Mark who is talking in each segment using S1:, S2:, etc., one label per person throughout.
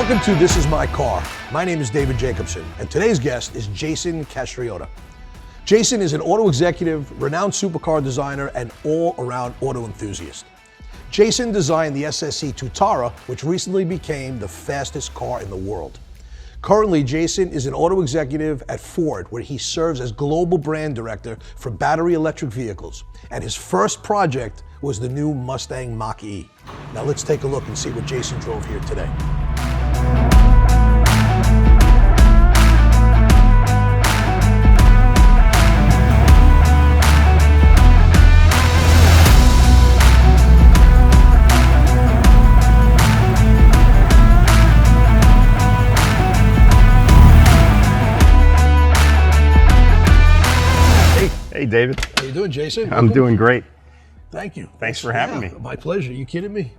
S1: Welcome to This Is My Car. My name is David Jacobson, and today's guest is Jason Castriota. Jason is an auto executive, renowned supercar designer, and all-around auto enthusiast. Jason designed the SSC Tuatara, which recently became the fastest car in the world. Currently, Jason is an auto executive at Ford, where he serves as global brand director for battery electric vehicles. And his first project was the new Mustang Mach-E. Now let's take a look and see what Jason drove here today.
S2: Hey, David.
S1: How you doing, Jason?
S2: I'm doing great.
S1: Thank you.
S2: Thanks for having me.
S1: My pleasure. You kidding me?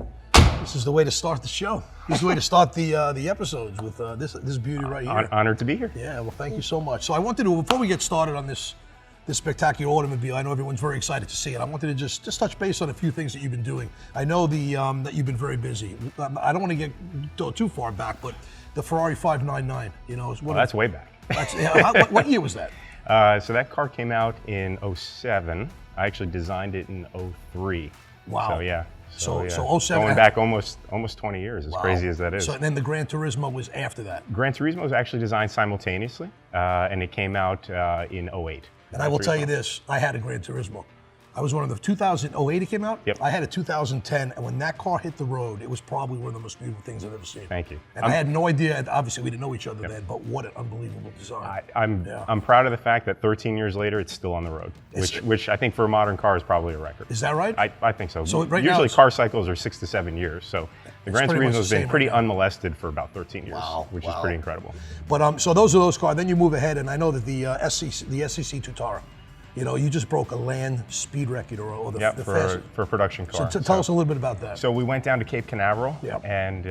S1: This is the way to start the show. This is the way to start the episodes with this beauty right here.
S2: Honored to be here.
S1: Yeah, well, thank you so much. So I wanted to, before we get started on this spectacular automobile, I know everyone's very excited to see it. I wanted to just touch base on a few things that you've been doing. I know that you've been very busy. I don't want to go too far back, but the Ferrari 599,
S2: That's way back.
S1: What year was that?
S2: So that car came out in '07. I actually designed it in '03.
S1: Wow.
S2: So yeah.
S1: So 07.
S2: Going back almost 20 years, as crazy as that is.
S1: So then the Gran Turismo was after that.
S2: Gran Turismo was actually designed simultaneously, and it came out in '08.
S1: And I will tell you this, I had a Gran Turismo. I was one of the 2008 it came out.
S2: Yep.
S1: I had a 2010, and when that car hit the road, it was probably one of the most beautiful things I've ever seen.
S2: Thank you.
S1: And I had no idea, and obviously we didn't know each other then, but what an unbelievable design.
S2: I'm proud of the fact that 13 years later, it's still on the road, which I think for a modern car is probably a record.
S1: Is that right?
S2: I think so.
S1: So right
S2: usually
S1: now
S2: car cycles are 6 to 7 years, so the Gran Turismo has been pretty
S1: right
S2: unmolested for about 13 years, which is pretty incredible.
S1: But so those are those cars. Then you move ahead, and I know that the SSC Tuatara, you just broke a land speed record or the fastest.
S2: for a production car.
S1: So tell us a little bit about that.
S2: So we went down to Cape Canaveral, and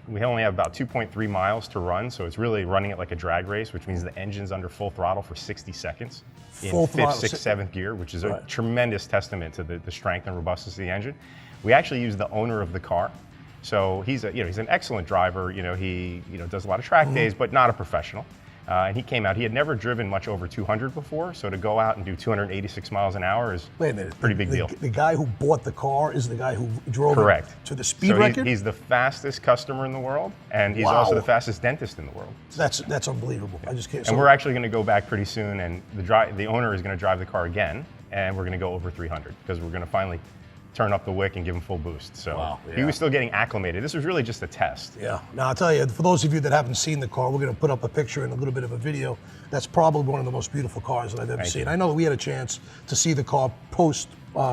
S2: we only have about 2.3 miles to run, so it's really running it like a drag race, which means the engine's under full throttle for 60 seconds in 5th, 6th, 7th gear, which is a tremendous testament to the strength and robustness of the engine. We actually use the owner of the car. So he's an excellent driver. He does a lot of track days, but not a professional. And he came out. He had never driven much over 200 before, so to go out and do 286 miles an hour is a pretty big deal.
S1: The guy who bought the car is the guy who drove it to the speed record?
S2: He's the fastest customer in the world, and he's also the fastest dentist in the world.
S1: That's unbelievable. I just can't.
S2: And we're actually going to go back pretty soon, and the owner is going to drive the car again, and we're going to go over 300 because we're going to finally turn up the wick and give him full boost. So he was still getting acclimated. This was really just a test.
S1: Yeah. Now I'll tell you, for those of you that haven't seen the car, we're going to put up a picture and a little bit of a video. That's probably one of the most beautiful cars that I've ever seen. I know that we had a chance to see the car post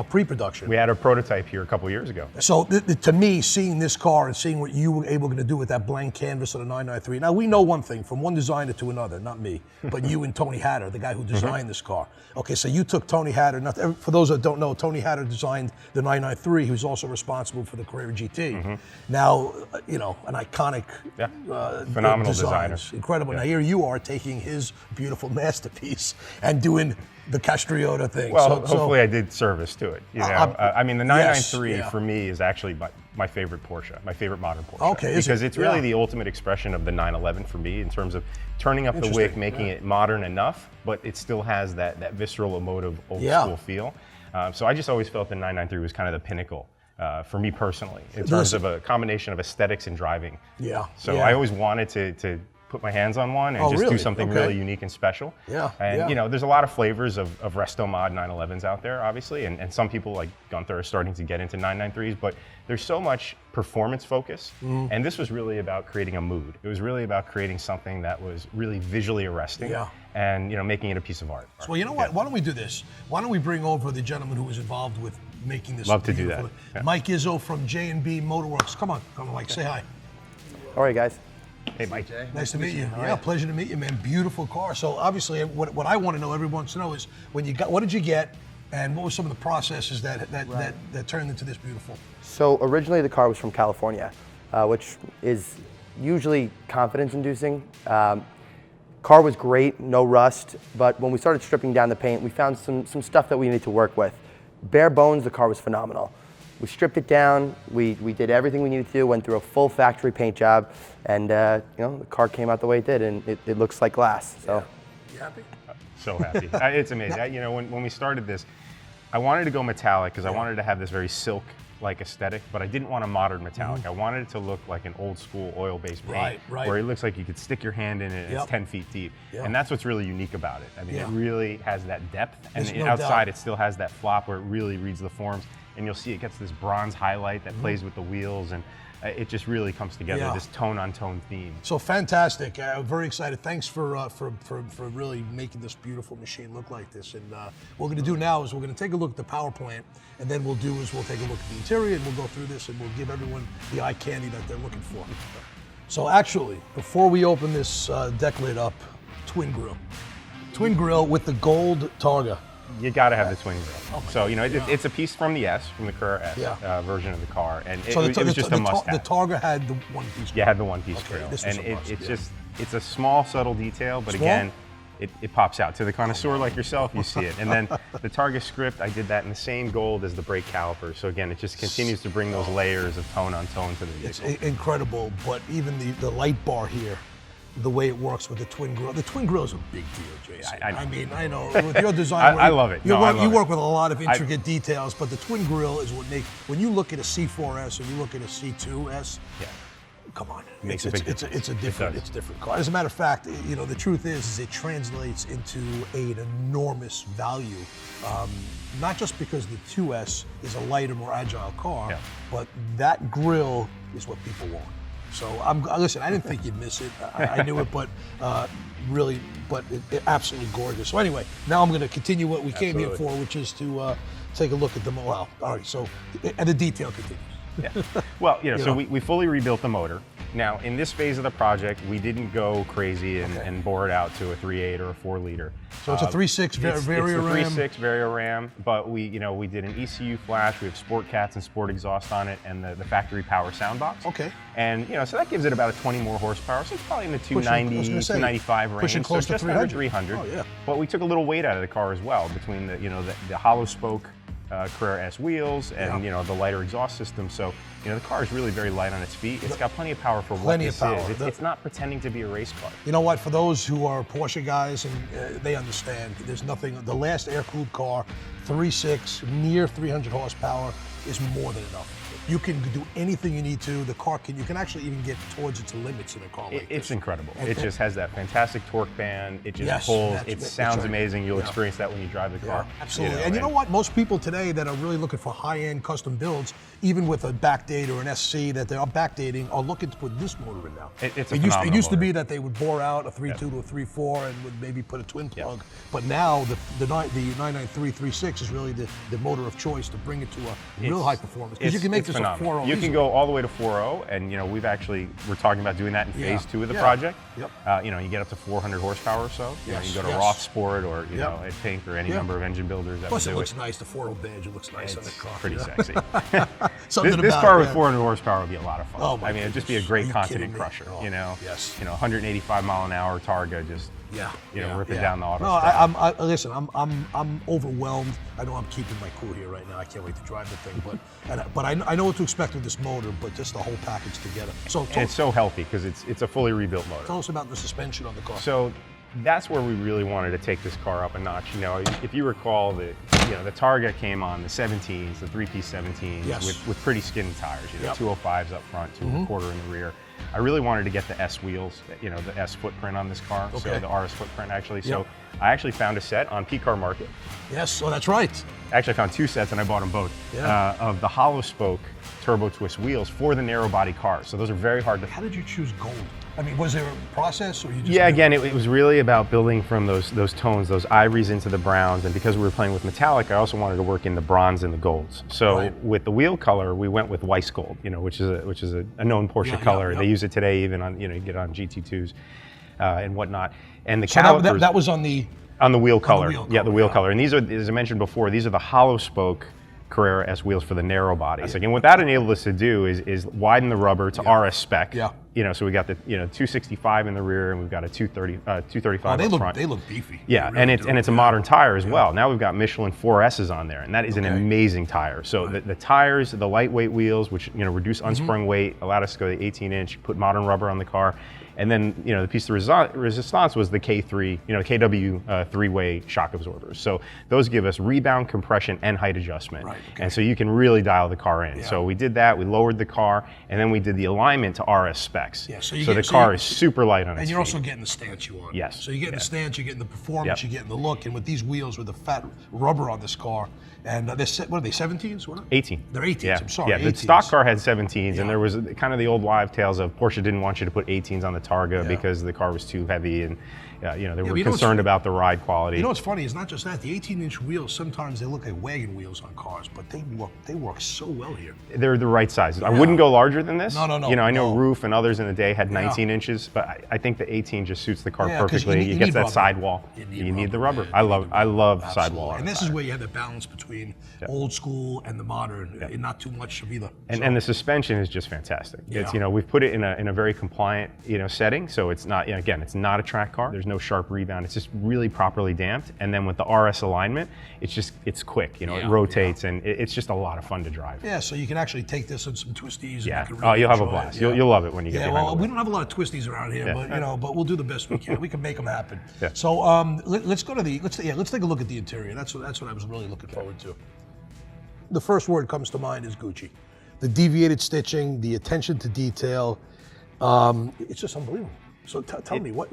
S1: pre-production.
S2: We had a prototype here a couple years ago.
S1: So to me, seeing this car and seeing what you were able to do with that blank canvas of the 993. Now we know one thing from one designer to another, not me, but you and Tony Hatter, the guy who designed this car. Okay, so you took Tony Hatter. For those that don't know, Tony Hatter designed the 993. He was also responsible for the Carrera GT. Now, an iconic,
S2: phenomenal designer,
S1: incredible. Now here you are taking his beautiful masterpiece and doing the Castriota thing.
S2: Well, hopefully I did service to it. I mean, the 993 for me is actually my favorite Porsche, my favorite modern Porsche.
S1: Okay,
S2: because it's really the ultimate expression of the 911 for me in terms of turning up the wick, making it modern enough, but it still has that visceral, emotive, old school feel. So I just always felt the 993 was kind of the pinnacle for me personally in terms of a combination of aesthetics and driving. So I always wanted to put my hands on one and do something really unique and special. And there's a lot of flavors of Resto Mod 911s out there, obviously, and some people like Gunther are starting to get into 993s, but there's so much performance focus, and this was really about creating a mood. It was really about creating something that was really visually arresting and making it a piece of art.
S1: So you know what? Why don't we do this? Why don't we bring over the gentleman who was involved with making this?
S2: Love to do that.
S1: Mike Izzo from J and B Motorworks. Come on, Mike, say hi.
S3: How are you guys?
S2: Hey, Mike.
S1: Nice to meet you. Yeah, pleasure to meet you, man. Beautiful car. So obviously, what I want to know, everyone wants to know, is what did you get, and what were some of the processes that turned into this beautiful?
S3: So originally the car was from California, which is usually confidence-inducing. Car was great, no rust, but when we started stripping down the paint, we found some stuff that we needed to work with. Bare bones, the car was phenomenal. we stripped it down. We did everything we needed to do. Went through a full factory paint job, and the car came out the way it did, and it looks like glass. So,
S1: you happy?
S2: So happy. It's amazing. When we started this, I wanted to go metallic because I wanted to have this very silk-like aesthetic, but I didn't want a modern metallic. I wanted it to look like an old school oil-based paint, where it looks like you could stick your hand in it and it's 10 feet deep. And that's what's really unique about it. I mean, it really has that depth, and outside it still has that flop where it really reads the forms, and you'll see it gets this bronze highlight that plays with the wheels, and it just really comes together, this tone-on-tone theme.
S1: So fantastic. I'm very excited. Thanks for really making this beautiful machine look like this. And what we're going to do now is we're going to take a look at the power plant, and then we'll take a look at the interior, and we'll go through this, and we'll give everyone the eye candy that they're looking for. So actually, before we open this deck lid up, twin grill. Twin grill with the gold Targa.
S2: You got to have the twin grill. Okay. So, it's a piece from the S, from the Carrera S version of the car, and it was just a must-have.
S1: The Targa had the one-piece grill.
S2: Yeah, had the one-piece grill. And it's a small, subtle detail, but again, it pops out. To the connoisseur like yourself, you see it. And then the Targa script, I did that in the same gold as the brake calipers. So again, it just continues to bring those layers of tone on tone to the vehicle.
S1: It's incredible, but even the light bar here, the way it works with the twin grill. The twin grill is a big deal, Jason. I know. With your design,
S2: I love it.
S1: You work with a lot of intricate details, but the twin grill is what makes, when you look at a C4S or you look at a C2S, come on.
S2: Makes a big difference.
S1: It's a different car. As a matter of fact, the truth is it translates into an enormous value. Not just because the 2S is a lighter, more agile car, but that grill is what people want. So listen, I didn't think you'd miss it. I knew it, but it absolutely gorgeous. So anyway, now I'm going to continue what we came here for, which is to take a look at the motor. Well, all right. So, and the detail continues.
S2: Yeah. Well, so we fully rebuilt the motor. Now, in this phase of the project, we didn't go crazy and bore it out to a 3.8 or a 4-liter.
S1: So it's a 3.6 Vario-Ram.
S2: It's a 3.6 Vario-Ram, but we did an ECU flash. We have sport cats and sport exhaust on it, and the factory power sound box.
S1: Okay.
S2: And so that gives it about a 20 more horsepower. So it's probably in the 290, 295 range.
S1: Pushing close to 300.
S2: 300.
S1: Oh yeah.
S2: But we took a little weight out of the car as well between the hollow spoke Carrera S wheels and the lighter exhaust system. So the car is really very light on its feet. It's got plenty of power for what this is. It's not pretending to be a race car. You
S1: know what? For those who are Porsche guys and they understand, there's nothing. The last air-cooled car, 3.6, near 300 horsepower, is more than enough. You can do anything you need to. The car you can actually even get towards its limits in a car like this.
S2: It's incredible. It just has that fantastic torque band. It just pulls. It sounds amazing. You'll experience that when you drive the car.
S1: Absolutely. And you know what? Most people today that are really looking for high-end custom builds, even with a backdate or an SC that they are backdating, are looking to put this motor in now.
S2: It
S1: used to be that they would bore out a 3.2 to a 3.4 and would maybe put a twin plug. But now the 993 3.6 is really the motor of choice to bring it to a real high performance. Because you can make this a 4.0.
S2: You can go all the way to 4.0, and we're talking about doing that in phase 2 of the project. Yep. You get up to 400 horsepower or so. You go to Roth Sport or at Pink or any number of engine builders.
S1: Plus, it looks nice. The 4.0 badge, it looks nice on the car.
S2: Pretty sexy.
S1: This
S2: car with 400 horsepower would be a lot of fun.
S1: Oh my
S2: it'd just be a great continent crusher.
S1: Yes.
S2: 185 mile an hour Targa, just ripping down the auto.
S1: No, listen. I'm overwhelmed. I know I'm keeping my cool here right now. I can't wait to drive the thing, but I know what to expect with this motor. But just the whole package together.
S2: And it's so healthy because it's a fully rebuilt motor.
S1: Tell us about the suspension on the car.
S2: So that's where we really wanted to take this car up a notch. If you recall the Targa came on the 17s, the 3-piece 17s with pretty skinny tires. 205s up front, 2.25 in the rear. I really wanted to get the S wheels, the S footprint on this car, so the RS footprint actually. So I actually found a set on Pcarmarket.
S1: Yes, that's right.
S2: Actually, I found 2 sets and I bought them both of the hollow spoke turbo twist wheels for the narrow body cars. So those are very hard to.
S1: How did you choose gold? I mean, was there a process, or you just?
S2: Yeah, again, it was really about building from those tones, those ivories into the browns, and because we were playing with metallic, I also wanted to work in the bronze and the golds. So with the wheel color, we went with Weiss gold, which is a known Porsche color. They use it today, even on you get on GT2s and whatnot. And the calipers.
S1: That was on the
S2: wheel color. The wheel color. And these are, as I mentioned before, these are the hollow spoke Carrera S wheels for the narrow body. And what that enabled us to do is widen the rubber to RS spec. So we got the 265 in the rear, and we've got a 235 up front.
S1: They look beefy.
S2: Yeah,
S1: really
S2: and it's a modern tire as well. Now we've got Michelin 4S's on there, and that is an amazing tire. So the tires, the lightweight wheels, which reduce unsprung weight, allowed us to go to 18-inch, put modern rubber on the car. And then, the piece de resistance was the K3, KW three-way shock absorbers. So those give us rebound, compression, and height adjustment.
S1: Right, okay.
S2: And so you can really dial the car in. So we did that, we lowered the car, and then we did the alignment to RS specs.
S1: Yeah,
S2: so the car is super light on its
S1: And you're
S2: feet.
S1: also getting the stance you want.
S2: Yes.
S1: So you're getting the stance, you're getting the performance, you're getting the look. And with these wheels, with the fat rubber on this car, and what are they, 17s? What are they?
S2: 18.
S1: They're 18s, I'm sorry.
S2: Yeah, the
S1: 18s.
S2: stock car had 17s, and there was kind of the old wives' tales of Porsche didn't want you to put 18s on the Targa because the car was too heavy, and they were concerned about the ride quality.
S1: You know what's funny? It's not just that. The 18-inch wheels, sometimes they look like wagon wheels on cars, but they work so well here.
S2: They're the right sizes. I wouldn't go larger than this.
S1: No.
S2: I know Roof and others in the day had 19 inches, but I think the 18 just suits the car perfectly. It gets that sidewall. You need the rubber. I love sidewall.
S1: And this is where you have the balance between old school and the modern, and not too much of either.
S2: And the suspension is just fantastic. It's we've put it in a very compliant setting, so it's not again, it's not a track car. There's no sharp rebound. It's just really properly damped. And then with the RS alignment, it's quick. It rotates, and it's just a lot of fun to drive.
S1: Yeah, so you can actually take this on some twisties.
S2: Yeah.
S1: And you can really
S2: you'll have a
S1: enjoy
S2: blast.
S1: it.
S2: You'll love it when you get behind the wheel.
S1: We don't have a lot of twisties around here, but we'll do the best we can. We can make them happen.
S2: Yeah.
S1: So let's go to let's take a look at the interior. That's what I was really looking forward to. The first word comes to mind is Gucci. The deviated stitching, the attention to detail, it's just unbelievable. So tell me what.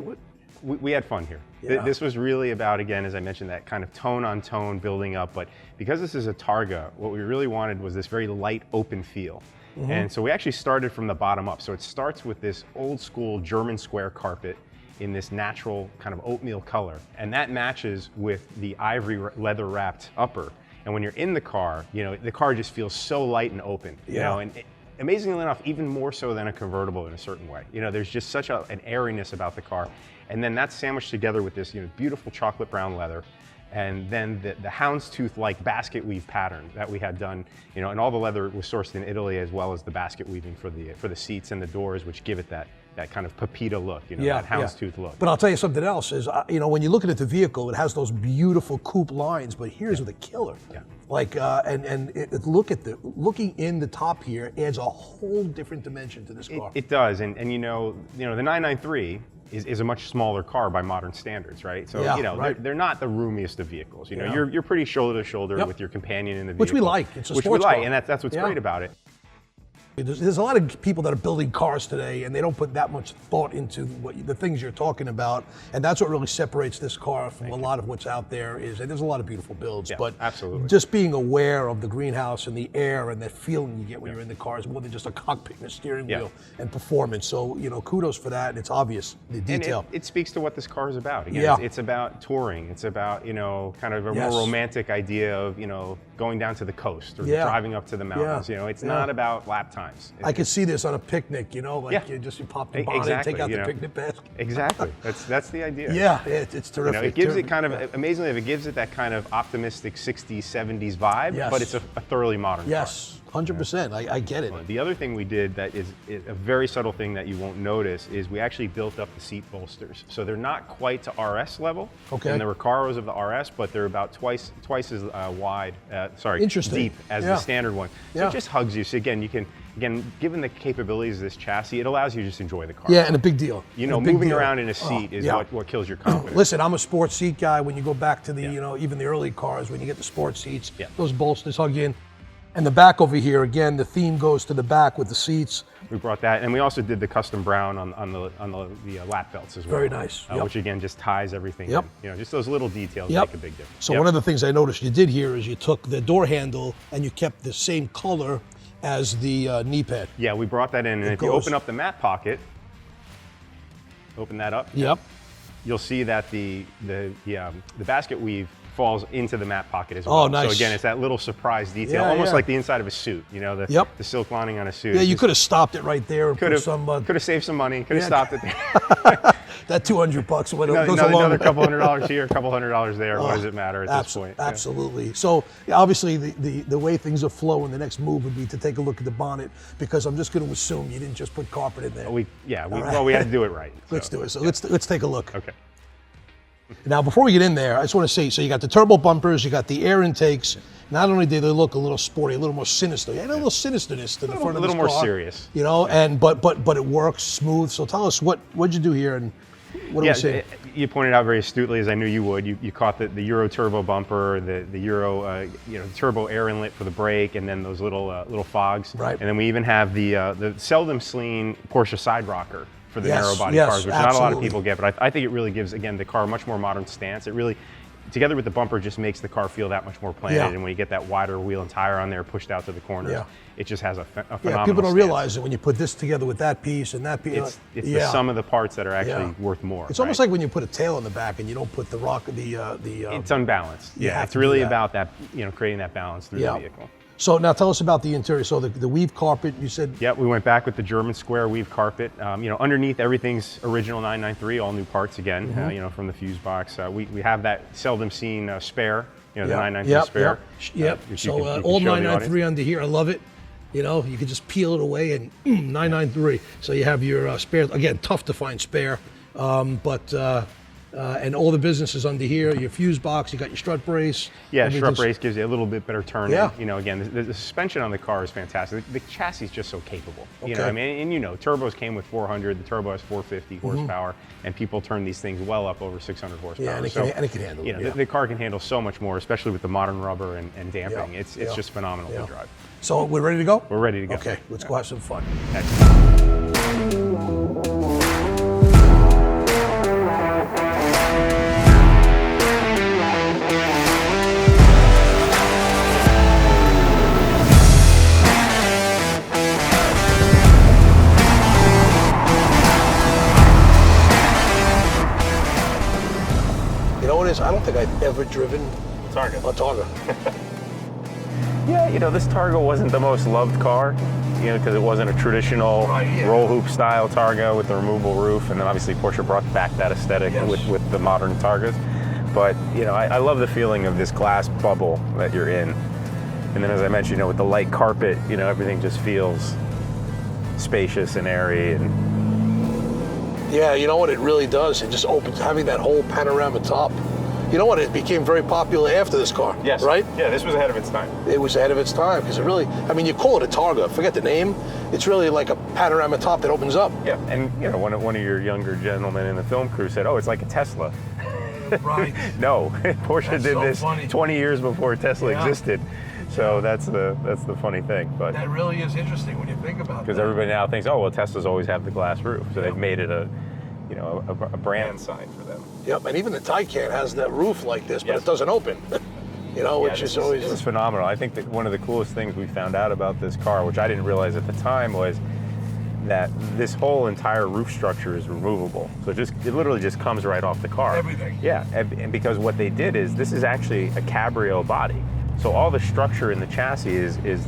S2: We had fun here.
S1: Yeah.
S2: This was really about, again, as I mentioned, that kind of tone on tone building up. But because this is a Targa, what we really wanted was this very light, open feel. And so we actually started from the bottom up. So it starts with this old school German square carpet in this natural kind of oatmeal color. And that matches with the ivory leather wrapped upper. And when you're in the car, the car just feels so light and open. Amazingly enough, even more so than a convertible in a certain way. There's just such an airiness about the car. And then that's sandwiched together with this beautiful chocolate brown leather. And then the houndstooth-like basket weave pattern that we had done, and all the leather was sourced in Italy, as well as the basket weaving for the seats and the doors, which give it that kind of Pepita look, that houndstooth look.
S1: But I'll tell you something else is, when you're looking at the vehicle, it has those beautiful coupe lines, but here's the killer.
S2: Yeah.
S1: Like, looking in the top here adds a whole different dimension to this car.
S2: It does, and the 993 is a much smaller car by modern standards, right? So they're not the roomiest of vehicles. You're pretty shoulder to shoulder with your companion in the vehicle,
S1: which we like. It's a sports car.
S2: And that's what's great about it.
S1: There's a lot of people that are building cars today, and they don't put that much thought into the things you're talking about, and that's what really separates this car from a lot of what's out there. And there's a lot of beautiful builds, but
S2: absolutely.
S1: Just being aware of the greenhouse and the air and that feeling you get when you're in the car is more than just a cockpit and a steering wheel and performance. So kudos for that, and it's obvious the detail.
S2: And it speaks to what this car is about. Again, it's about touring. It's about kind of a more romantic idea of going down to the coast or driving up to the mountains. It's not about lap time.
S1: I could see this on a picnic, you pop the bonnet and take out the picnic basket.
S2: Exactly. That's the idea.
S1: Yeah, it's terrific.
S2: It gives it kind of, amazingly, it gives it that kind of optimistic 60s, 70s vibe, but it's a thoroughly modern car.
S1: Yes, 100%. I get it.
S2: The other thing we did that is a very subtle thing that you won't notice is we actually built up the seat bolsters. So they're not quite to RS level.
S1: Okay.
S2: And the Recaros of the RS, but they're about twice as deep as the standard one. So it just hugs you. So again, given the capabilities of this chassis, it allows you to just enjoy the car.
S1: Yeah, and a big deal.
S2: Moving around in a seat is what kills your confidence.
S1: Listen, I'm a sports seat guy. When you go back to the, even the early cars, when you get the sports seats, those bolsters hug you in. And the back over here, again, the theme goes to the back with the seats.
S2: We brought that, and we also did the custom brown on the lap belts as well.
S1: Very nice.
S2: Which again just ties everything in. Just those little details make a big difference.
S1: So one of the things I noticed you did here is you took the door handle and you kept the same color as the knee pad.
S2: Yeah, we brought that in, and if you open up the mat pocket, open that up.
S1: Yep.
S2: You'll see that the basket weave falls into the mat pocket as well.
S1: Oh, nice.
S2: So again, it's that little surprise detail, almost like the inside of a suit. The silk lining on a suit.
S1: Yeah, you could have stopped it right there. And
S2: could have saved some money. Could have stopped it there.
S1: that $200 goes a long
S2: another
S1: way.
S2: couple $100 here, a couple $100 there. What does it matter at this point?
S1: Absolutely. So obviously the way things are flowing, the next move would be to take a look at the bonnet, because I'm just going to assume you didn't just put carpet in there.
S2: We had to do it right.
S1: Let's do it. So let's take a look.
S2: Okay.
S1: Now, before we get in there, I just want to say, so you got the turbo bumpers, you got the air intakes. Not only do they look a little sporty, a little more sinister, you had a little sinisterness to the front of this car.
S2: A little more serious.
S1: You know, and but it works smooth. So tell us, what'd you do here, and what do we see?
S2: You pointed out very astutely, as I knew you would. You caught the Euro turbo bumper, the Euro turbo air inlet for the brake, and then those little fogs.
S1: Right.
S2: And then we even have the seldom seen Porsche side rocker for the narrow body cars, which
S1: absolutely.
S2: not a lot of people get, but I think it really gives, again, the car a much more modern stance. It really, together with the bumper, just makes the car feel that much more planted.
S1: Yeah.
S2: And when you get that wider wheel and tire on there pushed out to the corners, it just has a phenomenal
S1: Yeah, people don't
S2: stance.
S1: realize that when you put this together with that piece and that piece.
S2: It's the sum of the parts that are actually worth more.
S1: It's almost like when you put a tail in the back and you don't put the
S2: it's unbalanced. Yeah,
S1: have
S2: it's
S1: to
S2: really
S1: do that.
S2: about that, creating that balance through the vehicle.
S1: So now tell us about the interior. So the weave carpet, you said.
S2: Yeah, we went back with the German square weave carpet. Underneath everything's original 993, all new parts again. From the fuse box. We have that seldom seen spare. The 993 spare.
S1: Yep. So all 993 under here. I love it. You can just peel it away and 993. So you have your spare. Again, tough to find spare, and all the business is under here. Your fuse box, you got your strut brace.
S2: Yeah, strut brace gives you a little bit better turn.
S1: Yeah.
S2: Again, the suspension on the car is fantastic. The chassis is just so capable. You know what I mean? And turbos came with 400. The turbo has 450 horsepower, and people turn these things well up over 600 horsepower.
S1: Yeah, and it can handle it.
S2: The car can handle so much more, especially with the modern rubber and damping. It's just phenomenal to drive.
S1: So we're ready to go?
S2: We're ready to go.
S1: Okay, let's go have some fun. You know what it is? I don't think I've ever driven a Targa.
S2: Yeah, this Targa wasn't the most loved car, because it wasn't a traditional roll hoop style Targa with the removable roof, and then obviously Porsche brought back that aesthetic with the modern Targas. But I love the feeling of this glass bubble that you're in, and then as I mentioned, with the light carpet, everything just feels spacious and airy. And
S1: yeah, you know what it really does? It just opens, having that whole panorama top. You know what? It became very popular after this car.
S2: Yes.
S1: Right?
S2: Yeah, this was ahead of its time.
S1: It was ahead of its time because it really, you call it a Targa, forget the name. It's really like a panorama top that opens up.
S2: Yeah, and one of your younger gentlemen in the film crew said, "Oh, it's like a Tesla."
S1: Right.
S2: No, Porsche did this
S1: funny.
S2: 20 years before Tesla existed. So that's the funny thing. But
S1: that really is interesting when you think about it.
S2: Because everybody now thinks, oh, well, Teslas always have the glass roof, so they've made it a brand sign for them.
S1: Yep, and even the Taycan has that roof like this, but it doesn't open. Which is always.
S2: This is phenomenal. I think that one of the coolest things we found out about this car, which I didn't realize at the time, was that this whole entire roof structure is removable. So it literally just comes right off the car.
S1: Everything.
S2: Yeah, and because what they did is, this is actually a cabrio body. So all the structure in the chassis is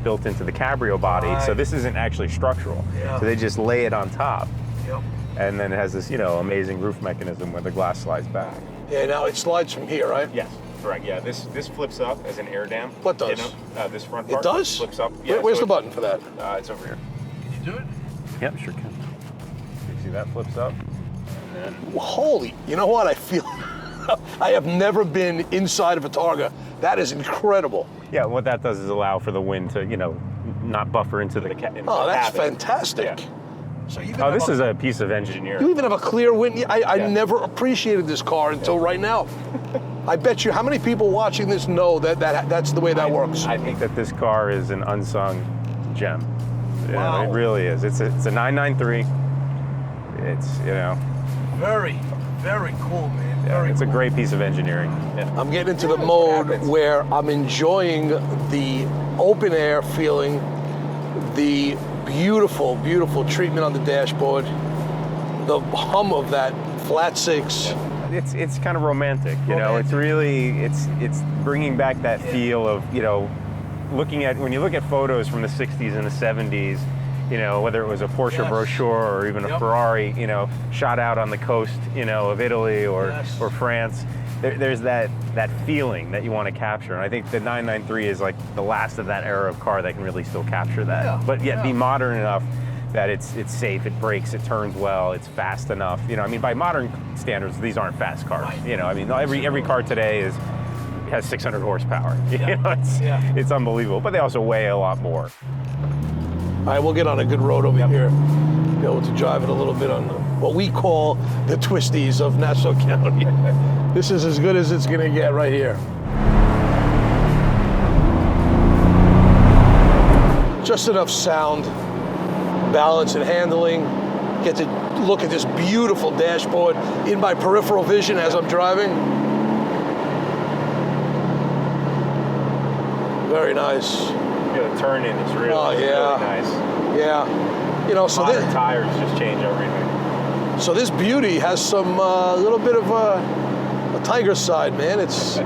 S2: built into the cabrio body. Right. So this isn't actually structural. Yeah. So they just lay it on top.
S1: Yep.
S2: And then it has this, amazing roof mechanism where the glass slides back.
S1: Yeah, now it slides from here, right?
S2: Yes, correct. Yeah, this flips up as an air dam.
S1: What does?
S2: This front part.
S1: It does?
S2: Flips up. Yeah,
S1: Where's the button for that?
S2: It's over here.
S1: Can you do it?
S2: Yep, sure can. You see that flips up? And then...
S1: Holy, you know what? I feel, I have never been inside of a Targa. That is incredible.
S2: Yeah, what that does is allow for the wind to, not buffer into the cabin.
S1: Oh, that's fantastic.
S2: Yeah. So this is a piece of engineering.
S1: You even have a clear wind. I never appreciated this car until right now. I bet you, how many people watching this know that's the way that works?
S2: I think that this car is an unsung gem.
S1: Wow.
S2: It really is. It's a 993. It's,
S1: Very, very cool, man.
S2: Yeah,
S1: very
S2: it's
S1: cool.
S2: a great piece of engineering. Yeah.
S1: I'm getting into the mode where I'm enjoying the open air feeling, the beautiful, beautiful treatment on the dashboard, the hum of that flat six.
S2: Yeah. It's kind of romantic, It's really, it's bringing back that feel of, looking at, when you look at photos from the 60s and the 70s, you know, whether it was a Porsche brochure or even a Ferrari, you know, shot out on the coast, you know, of Italy or France. There's that feeling that you want to capture, and I think the 993 is like the last of that era of car that can really still capture that, but yet be modern enough that it's safe, it brakes, it turns well, it's fast enough. You know, I mean, by modern standards, these aren't fast cars. You know, I mean, every car today has 600 horsepower. You know, it's unbelievable, but they also weigh a lot more.
S1: All right, we'll get on a good road over here. Be able to drive it a little bit on what we call the twisties of Nassau County. This is as good as it's gonna get right here. Just enough sound, balance and handling. Get to look at this beautiful dashboard in my peripheral vision as I'm driving. Very nice.
S2: You know, the turn in is really, really nice.
S1: Yeah. You know, so
S2: modern tires just change everything.
S1: So this beauty has some little bit of a tiger side, man. It's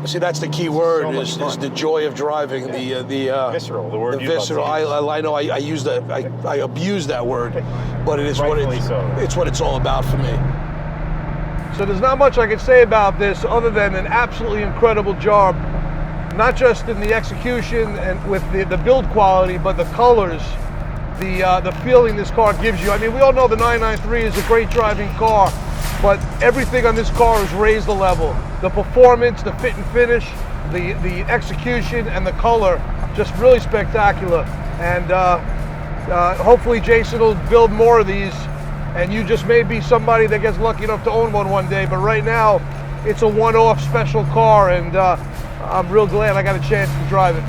S1: see, that's the key word is the joy of driving. The
S2: visceral. The word
S1: the visceral. I know I use that. I abuse that word, but it is it's what it's all about for me. So there's not much I can say about this other than an absolutely incredible job. Not just in the execution and with the build quality, but the colors, the feeling this car gives you. I mean, we all know the 993 is a great driving car, but everything on this car is raised a level. The performance, the fit and finish, the execution, and the color, just really spectacular. And hopefully Jason will build more of these, and you just may be somebody that gets lucky enough to own one day. But right now, it's a one-off special car, and I'm real glad I got a chance to drive it.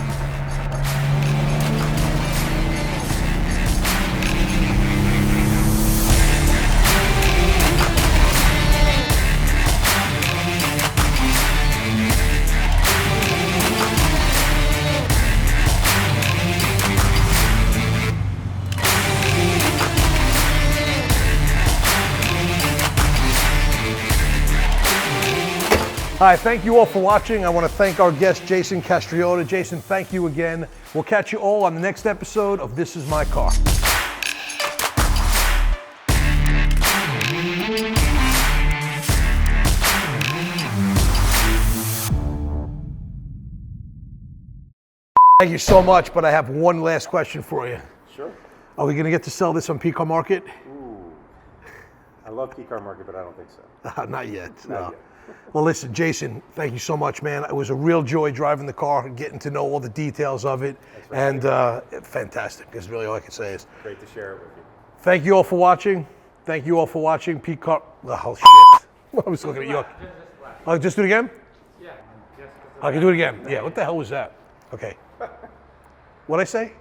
S1: Hi, thank you all for watching. I want to thank our guest, Jason Castriota. Jason, thank you again. We'll catch you all on the next episode of This Is My Car. Thank you so much, but I have one last question for you.
S2: Sure.
S1: Are we going to get to sell this on Pcarmarket?
S2: Ooh. I love Pcarmarket, but I don't think so.
S1: Not yet.
S2: Not
S1: no.
S2: yet.
S1: Well, listen, Jason, thank you so much, man. It was a real joy driving the car and getting to know all the details of it. And fantastic. That's really all I can say is.
S2: Great to share it with you.
S1: Thank you all for watching. Thank you all for watching. Oh, shit. I was looking at you. Oh, just do it again? Yeah. I can do it again. Yeah, what the hell was that? Okay. What'd I say?